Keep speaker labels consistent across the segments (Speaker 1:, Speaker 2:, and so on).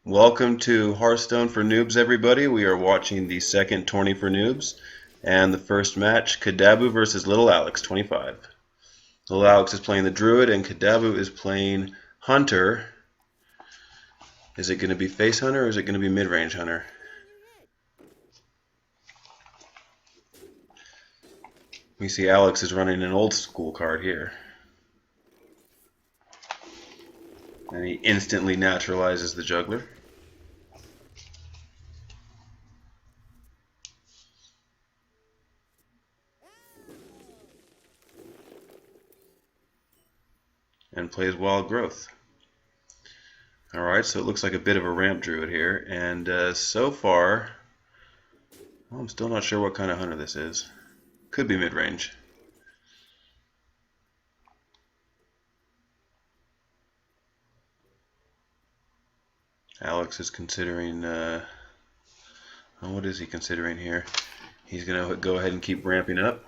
Speaker 1: Welcome to Hearthstone for Noobs, everybody. We are watching the second tourney for noobs, and the first match, CaDaBu versus Little Alex, 25. Little Alex is playing the Druid, and CaDaBu is playing Hunter. Is it going to be Face Hunter, or is it going to be Mid-Range Hunter? We see Alex is running an old school card here. And he instantly naturalizes the Juggler. And plays Wild Growth. Alright, so it looks like a bit of a ramp druid here, and so far, well, I'm still not sure what kind of hunter this is. Could be mid-range. Alex is considering, what is he considering here? He's going to go ahead and keep ramping up.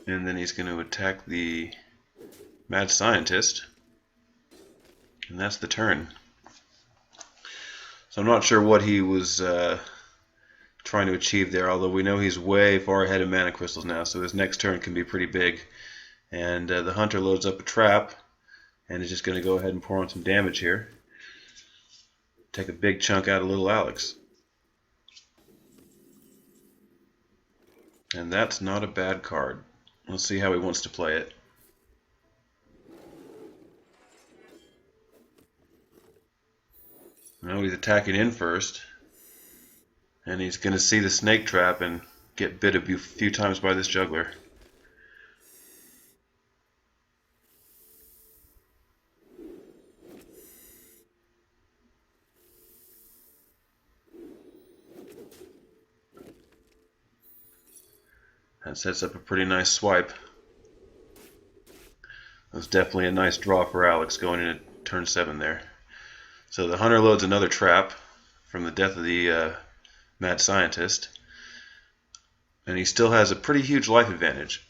Speaker 1: And then he's going to attack the Mad Scientist. And that's the turn. So I'm not sure what he was trying to achieve there, although we know he's way far ahead of mana crystals now, so his next turn can be pretty big. And the Hunter loads up a trap, and is just going to go ahead and pour on some damage here. Take a big chunk out of Little Alex. And that's not a bad card. Let's see how he wants to play it. Now he's attacking in first. And he's going to see the snake trap and get bit a few times by this Juggler. That sets up a pretty nice swipe. That's definitely a nice draw for Alex going into turn 7 there. So the Hunter loads another trap from the death of the Mad Scientist. And he still has a pretty huge life advantage.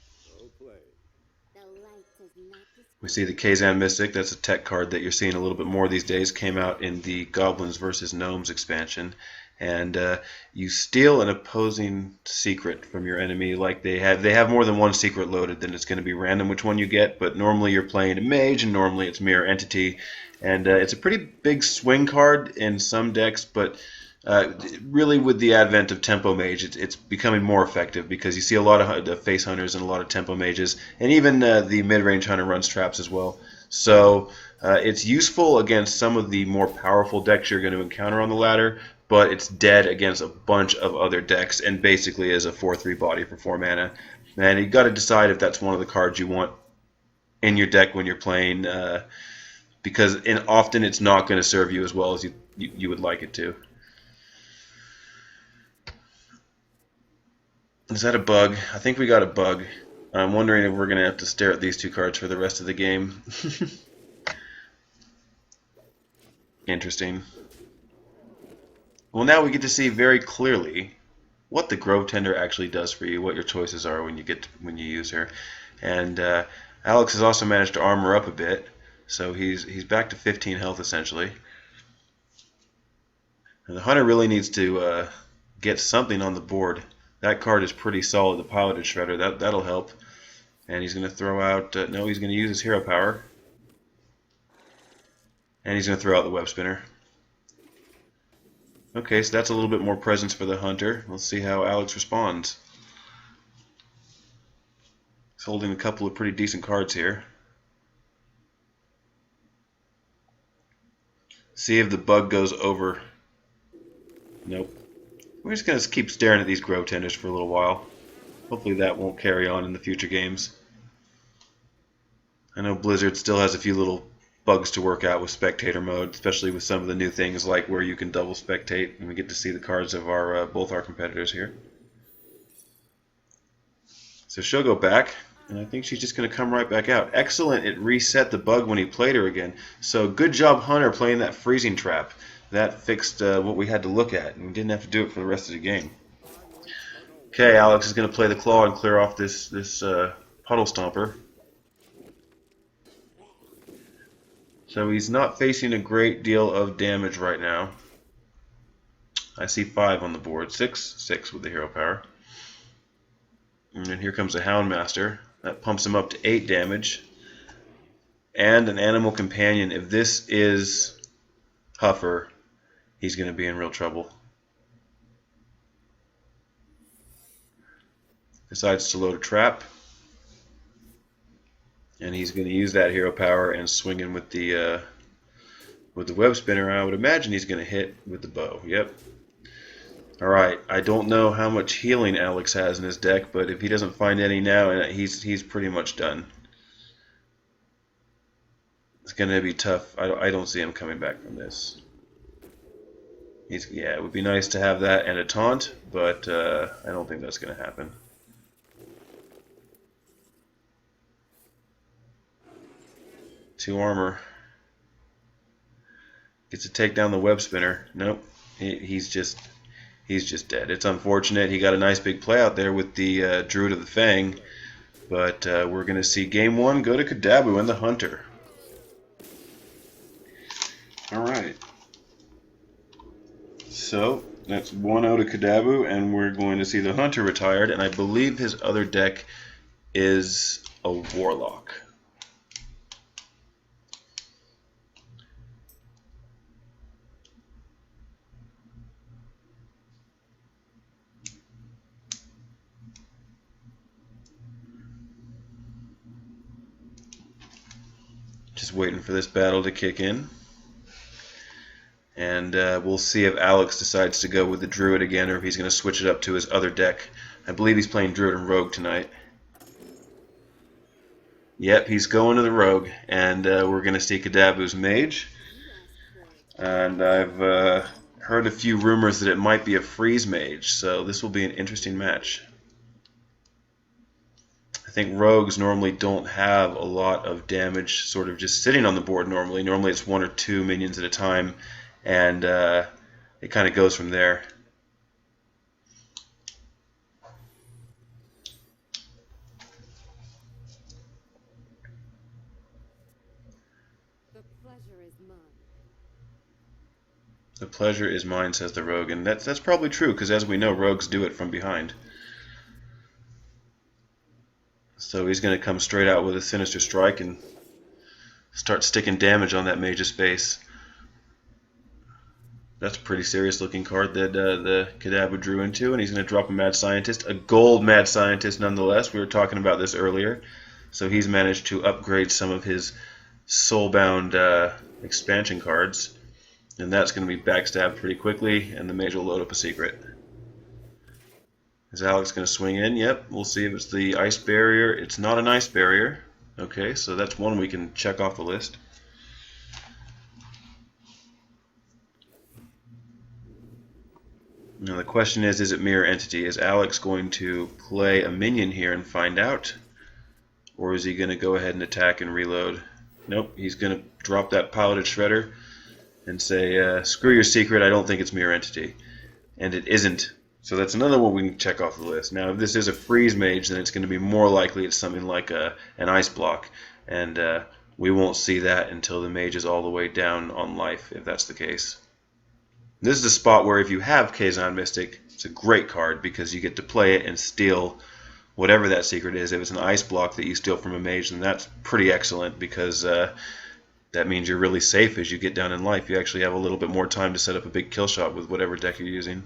Speaker 1: We see the Kazan Mystic. That's a tech card that you're seeing a little bit more these days. Came out in the Goblins versus Gnomes expansion. And you steal an opposing secret from your enemy. Like they have more than one secret loaded, then it's going to be random which one you get. But normally you're playing a mage, and normally it's Mirror Entity. And it's a pretty big swing card in some decks, but really with the advent of Tempo Mage, it's becoming more effective because you see a lot of face hunters and a lot of Tempo Mages, and even the mid-range hunter runs traps as well. So it's useful against some of the more powerful decks you're going to encounter on the ladder, but it's dead against a bunch of other decks, and basically is a 4/3 body for 4 mana. And you got to decide if that's one of the cards you want in your deck when you're playing, because often it's not going to serve you as well as you would like it to. Is that a bug? I think we got a bug. I'm wondering if we're going to have to stare at these two cards for the rest of the game. Interesting. Well, now we get to see very clearly what the Grove Tender actually does for you, what your choices are when you use her. And Alex has also managed to armor up a bit, so he's back to 15 health essentially. And the Hunter really needs to get something on the board. That card is pretty solid, the Piloted Shredder. That'll help. And he's going to throw out... no, he's going to use his Hero Power. And he's going to throw out the Web Spinner. Okay, so that's a little bit more presence for the Hunter. Let's see how Alex responds. He's holding a couple of pretty decent cards here. See if the bug goes over. Nope. We're just going to keep staring at these Grove Tenders for a little while. Hopefully that won't carry on in the future games. I know Blizzard still has a few little bugs to work out with spectator mode, especially with some of the new things like where you can double spectate, and we get to see the cards of both our competitors here. So she'll go back, and I think she's just going to come right back out. Excellent, it reset the bug when he played her again. So good job, Hunter, playing that freezing trap. That fixed what we had to look at, and we didn't have to do it for the rest of the game. Okay, Alex is going to play the Claw and clear off this Puddle Stomper. So he's not facing a great deal of damage right now. I see 5 on the board. 6 with the hero power. And then here comes a Houndmaster. That pumps him up to 8 damage. And an Animal Companion. If this is Huffer, he's going to be in real trouble. Decides to load a trap. And he's going to use that hero power and swing in with the web spinner. I would imagine he's going to hit with the bow. Yep. Alright, I don't know how much healing Alex has in his deck, but if he doesn't find any now, he's pretty much done. It's going to be tough. I don't see him coming back from this. Yeah, it would be nice to have that and a taunt, but I don't think that's going to happen. Two armor. Gets to take down the web spinner. Nope, he's just dead. It's unfortunate. He got a nice big play out there with the Druid of the Fang, but we're going to see game 1 go to CaDaBu and the Hunter. Alright. So, that's 1 out of CaDaBu, and we're going to see the Hunter retired, and I believe his other deck is a Warlock. Just waiting for this battle to kick in. And we'll see if Alex decides to go with the Druid again or if he's going to switch it up to his other deck. I believe he's playing Druid and Rogue tonight. Yep, he's going to the Rogue. And we're going to see CaDaBu's Mage. And I've heard a few rumors that it might be a Freeze Mage. So this will be an interesting match. I think Rogues normally don't have a lot of damage sort of just sitting on the board normally. Normally it's 1 or 2 minions at a time, and it kind of goes from there.
Speaker 2: The pleasure is mine.
Speaker 1: The pleasure is mine, says the Rogue, and that's probably true, because as we know, Rogues do it from behind. So he's going to come straight out with a Sinister Strike and start sticking damage on that Mage's face. That's a pretty serious looking card that the CaDaBu drew into, and he's going to drop a Mad Scientist, a gold Mad Scientist nonetheless. We were talking about this earlier. So he's managed to upgrade some of his Soulbound expansion cards, and that's going to be backstabbed pretty quickly, and the Mage will load up a secret. Is Alex going to swing in? Yep, we'll see if it's the Ice Barrier. It's not an Ice Barrier. Okay, so that's one we can check off the list. Now the question is it Mirror Entity? Is Alex going to play a minion here and find out? Or is he going to go ahead and attack and reload? Nope, he's going to drop that Piloted Shredder and say, screw your secret, I don't think it's Mirror Entity. And it isn't. So that's another one we can check off the list. Now, if this is a Freeze Mage, then it's going to be more likely it's something like an Ice Block. And we won't see that until the Mage is all the way down on life, if that's the case. This is a spot where if you have Kazan Mystic, it's a great card because you get to play it and steal whatever that secret is. If it's an Ice Block that you steal from a Mage, then that's pretty excellent because that means you're really safe as you get down in life. You actually have a little bit more time to set up a big kill shot with whatever deck you're using.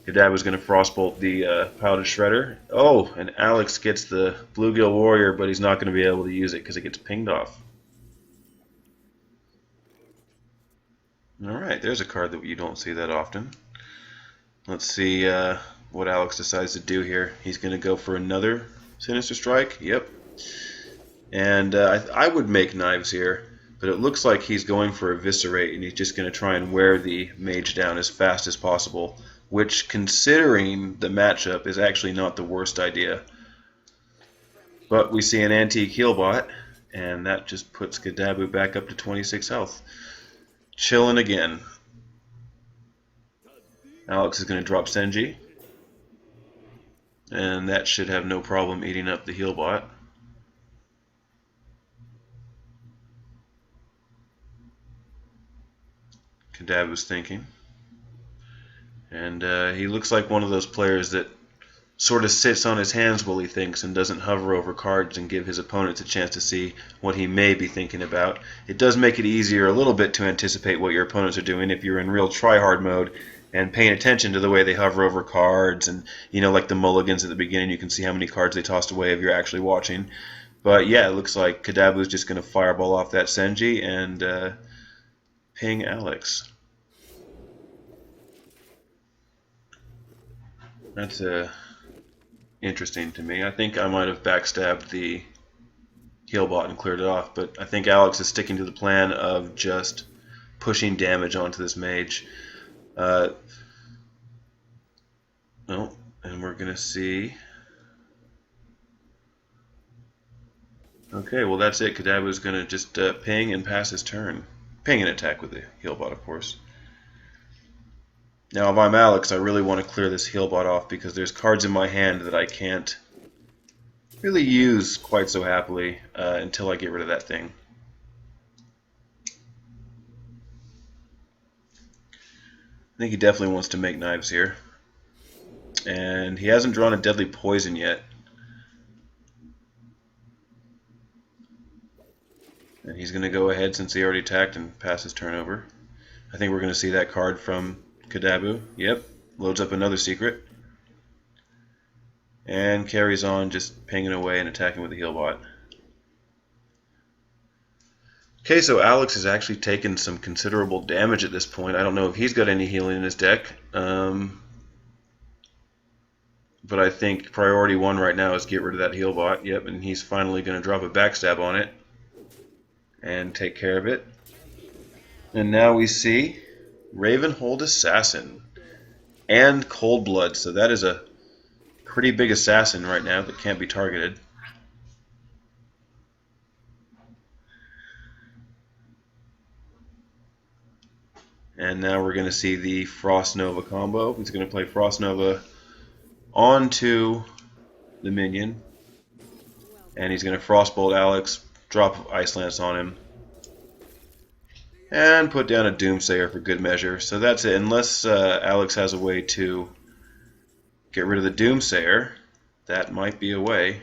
Speaker 1: CaDaBu was going to Frostbolt the Piloted Shredder. Oh, and Alex gets the Bluegill Warrior, but he's not going to be able to use it because it gets pinged off. Alright, there's a card that you don't see that often. Let's see what Alex decides to do here. He's going to go for another Sinister Strike. Yep. And I would make Knives here, but it looks like he's going for Eviscerate, and he's just going to try and wear the Mage down as fast as possible, which, considering the matchup, is actually not the worst idea. But we see an Antique Healbot, and that just puts CaDaBu back up to 26 health. Chilling again. Alex is going to drop Senji, and that should have no problem eating up the Healbot. CaDaBu's thinking. And he looks like one of those players that sort of sits on his hands while he thinks and doesn't hover over cards and give his opponents a chance to see what he may be thinking about. It does make it easier a little bit to anticipate what your opponents are doing if you're in real try-hard mode and paying attention to the way they hover over cards, and like the mulligans at the beginning, you can see how many cards they tossed away if you're actually watching. But yeah, it looks like CaDaBu is just going to fireball off that Senji and ping Alex. That's interesting to me. I think I might have backstabbed the heal bot and cleared it off, but I think Alex is sticking to the plan of just pushing damage onto this mage. No, and we're going to see. Okay, well that's it. CaDaBu is going to just ping and pass his turn. Ping and attack with the heal bot, of course. Now, if I'm Alex, I really want to clear this heal bot off because there's cards in my hand that I can't really use quite so happily until I get rid of that thing. I think he definitely wants to make knives here. And he hasn't drawn a deadly poison yet. And he's going to go ahead, since he already attacked, and pass his turn over. I think we're going to see that card from CaDaBu. Yep, loads up another secret. And carries on, just pinging away and attacking with the heal bot. Okay, so Alex has actually taken some considerable damage at this point. I don't know if he's got any healing in his deck. But I think priority one right now is get rid of that heal bot. Yep, and he's finally going to drop a backstab on it and take care of it. And now we see Ravenhold Assassin and Cold Blood. So that is a pretty big assassin right now that can't be targeted. And now we're going to see the Frost Nova combo. He's going to play Frost Nova onto the minion. And he's going to Frostbolt Alex, drop Ice Lance on him, and put down a Doomsayer for good measure. So that's it. Unless Alex has a way to get rid of the Doomsayer, that might be a way.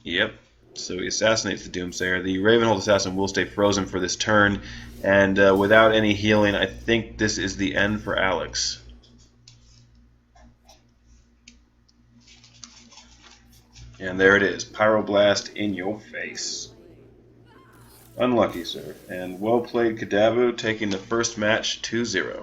Speaker 1: Yep. So he assassinates the Doomsayer. The Ravenhold Assassin will stay frozen for this turn, and without any healing, I think this is the end for Alex. And there it is, Pyroblast in your face. Unlucky, sir. And well played, CaDaBu, taking the first match 2-0.